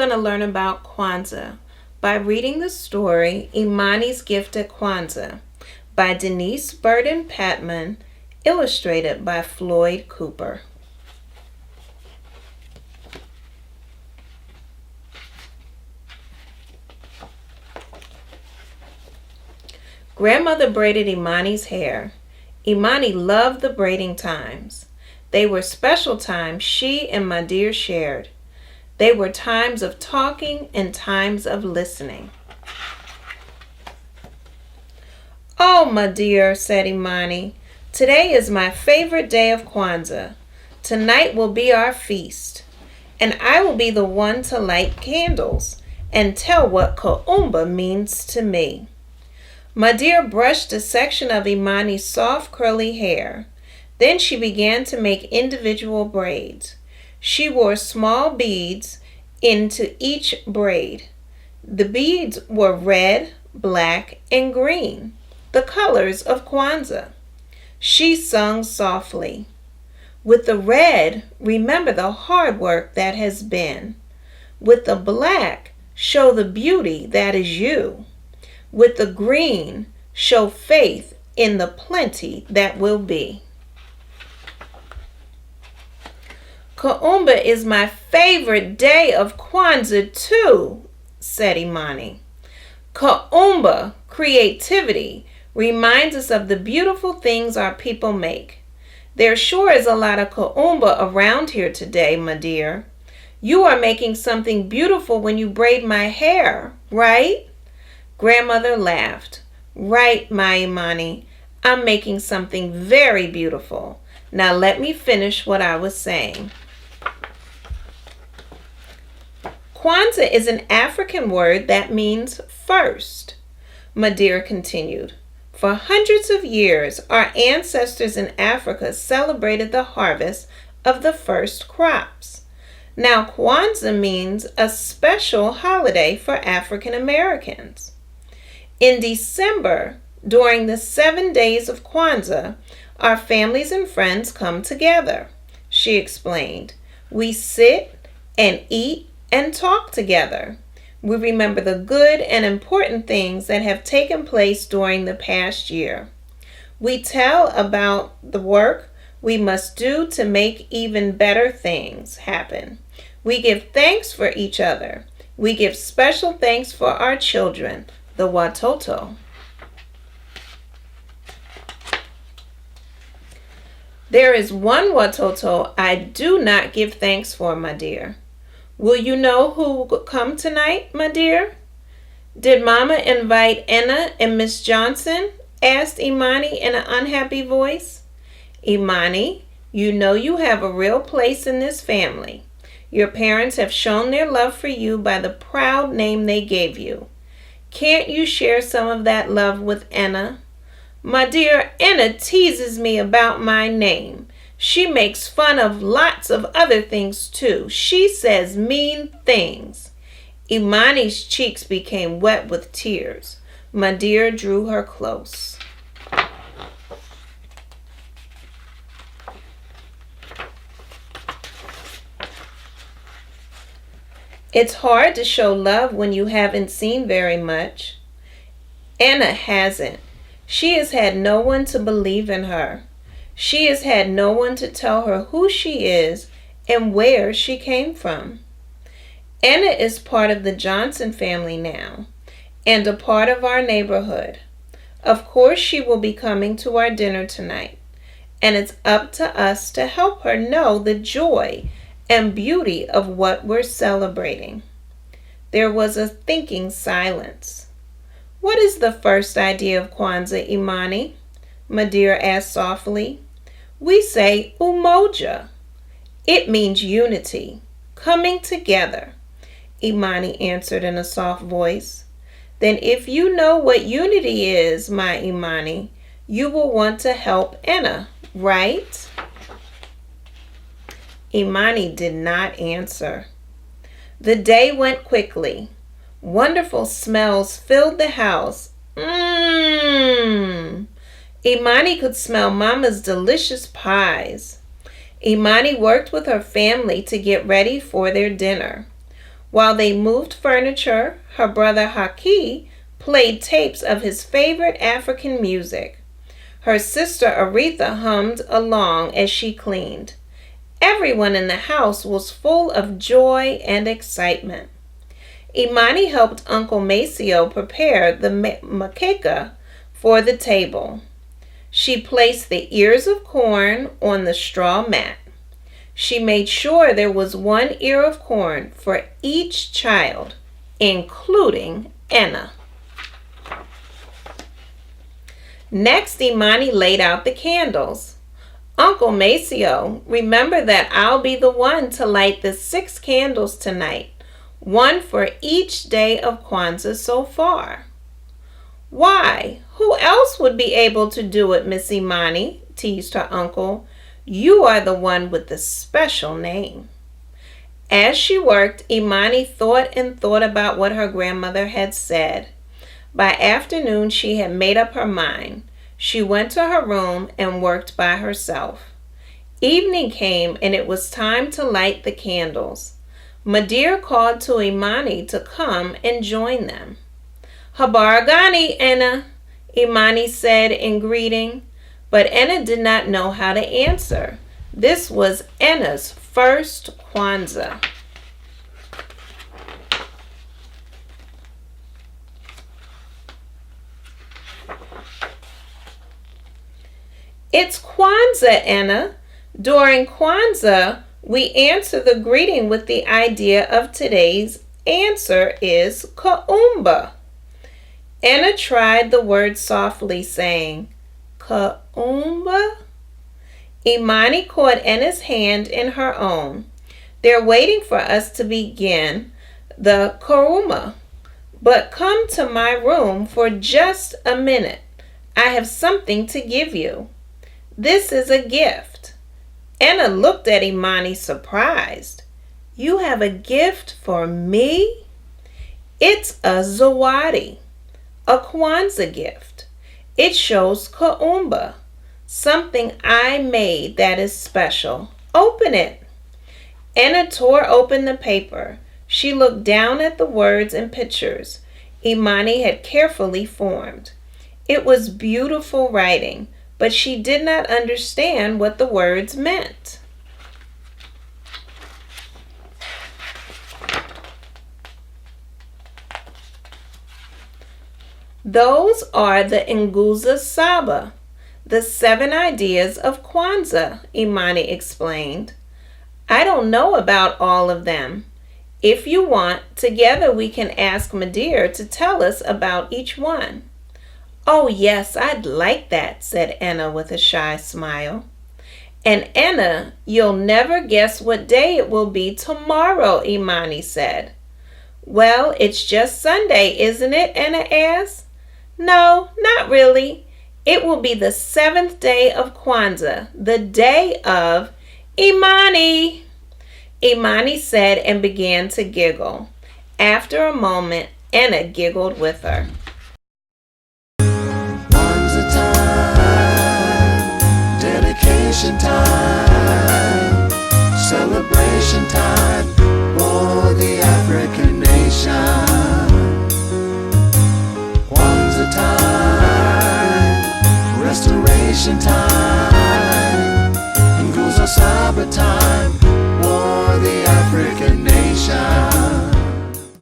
going to learn about KWANZAA by reading the story IMANI'S Gift at KWANZAA by DENISE BURDEN-PATMON, illustrated by Floyd Cooper. Grandmother braided Imani's hair. Imani loved the braiding times. They were special times she and my dear shared. They were times of talking and times of listening. "Oh, my dear," said Imani, "today is my favorite day of KWANZAA. Tonight will be our feast, and I will be the one to light candles and tell what KWANZAA means to me." My dear brushed a section of Imani's soft curly hair. Then she began to make individual braids. She wore small beads into each braid. The beads were red, black, and green, the colors of KWANZAA. She sung softly. "With the red, remember the hard work that has been. With the black, show the beauty that is you. With the green, show faith in the plenty that will be." "KWANZAA is my favorite day of KWANZAA too," said Imani. "KWANZAA, creativity, reminds us of the beautiful things our people make. There sure is a lot of KWANZAA around here today, my dear. You are making something beautiful when you braid my hair, right?" Grandmother laughed. "Right, my Imani. I'm making something very beautiful. Now let me finish what I was saying. KWANZAA is an African word that means first," Madeira continued. "For hundreds of years, our ancestors in Africa celebrated the harvest of the first crops. Now KWANZAA means a special holiday for African Americans. In December, during the 7 days of KWANZAA, our families and friends come together," she explained. "We sit and eat and talk together. We remember the good and important things that have taken place during the past year. We tell about the work we must do to make even better things happen. We give thanks for each other. We give special thanks for our children, the watoto." "There is one watoto I do not give thanks for, my dear. Will you know who will come tonight, my dear?" "Did Mama invite Anna and Miss Johnson?" asked Imani in an unhappy voice. "Imani, you know you have a real place in this family. Your parents have shown their love for you by the proud name they gave you. Can't you share some of that love with Anna? My dear, Anna teases me about my name. She makes fun of lots of other things too. She says mean things." Imani's cheeks became wet with tears. My dear drew her close. "It's hard to show love when you haven't seen very much. Anna hasn't. She has had no one to believe in her. She has had no one to tell her who she is and where she came from. Anna is part of the Johnson family now and a part of our neighborhood. Of course she will be coming to our dinner tonight, and it's up to us to help her know the joy and beauty of what we're celebrating." There was a thinking silence. "What is the first idea of KWANZAA, Imani?" Madeira asked softly. "We say Umoja. It means unity, coming together," Imani answered in a soft voice. "Then if you know what unity is, my Imani, you will want to help Anna, right?" Imani did not answer. The day went quickly. Wonderful smells filled the house. Imani could smell Mama's delicious pies. Imani worked with her family to get ready for their dinner. While they moved furniture, her brother Haki played tapes of his favorite African music. Her sister Aretha hummed along as she cleaned. Everyone in the house was full of joy and excitement. Imani helped Uncle Maceo prepare the makeka for the table. She placed the ears of corn on the straw mat. She made sure there was one ear of corn for each child, including Enna. Next, Imani laid out the candles. Uncle Maceo, remember that I'll be the one to light the 6 candles tonight, one for each day of Kwanzaa so far. Why, who else would be able to do it, Miss Imani? Teased her uncle. You are the one with the special name. As she worked, Imani thought and thought about what her grandmother had said. By afternoon, she had made up her mind. She went to her room and worked by herself. Evening came and it was time to light the candles. Madir called to Imani to come and join them. Habaragani, Enna, Imani said in greeting, but Enna did not know how to answer. This was Enna's first Kwanzaa. It's Kwanzaa, Enna. During Kwanzaa, we answer the greeting with the idea of today's answer is Kaumba. Enna tried the word softly, saying, Kaumba? Imani caught Enna's hand in her own. They're waiting for us to begin the Karuma. But come to my room for just a minute. I have something to give you. This is a gift. Enna looked at Imani surprised. You have a gift for me? It's a zawadi, a Kwanzaa gift. It shows Kaumba, something I made that is special. Open it. Enna tore open the paper. She looked down at the words and pictures Imani had carefully formed. It was beautiful writing, but she did not understand what the words meant. Those are the Nguzo Saba, the 7 ideas of Kwanzaa, Imani explained. I don't know about all of them. If you want, together we can ask Madir to tell us about each one. Oh yes, I'd like that, said Enna with a shy smile. And Enna, you'll never guess what day it will be tomorrow, Imani said. Well, it's just Sunday, isn't it? Enna asked. No, not really. It will be the 7th day of Kwanzaa, the day of Imani. Imani said and began to giggle. After a moment, Enna giggled with her. Kwanzaa time, dedication time, celebration time for the African nation. Kwanzaa time, restoration time, Nguzo Saba time.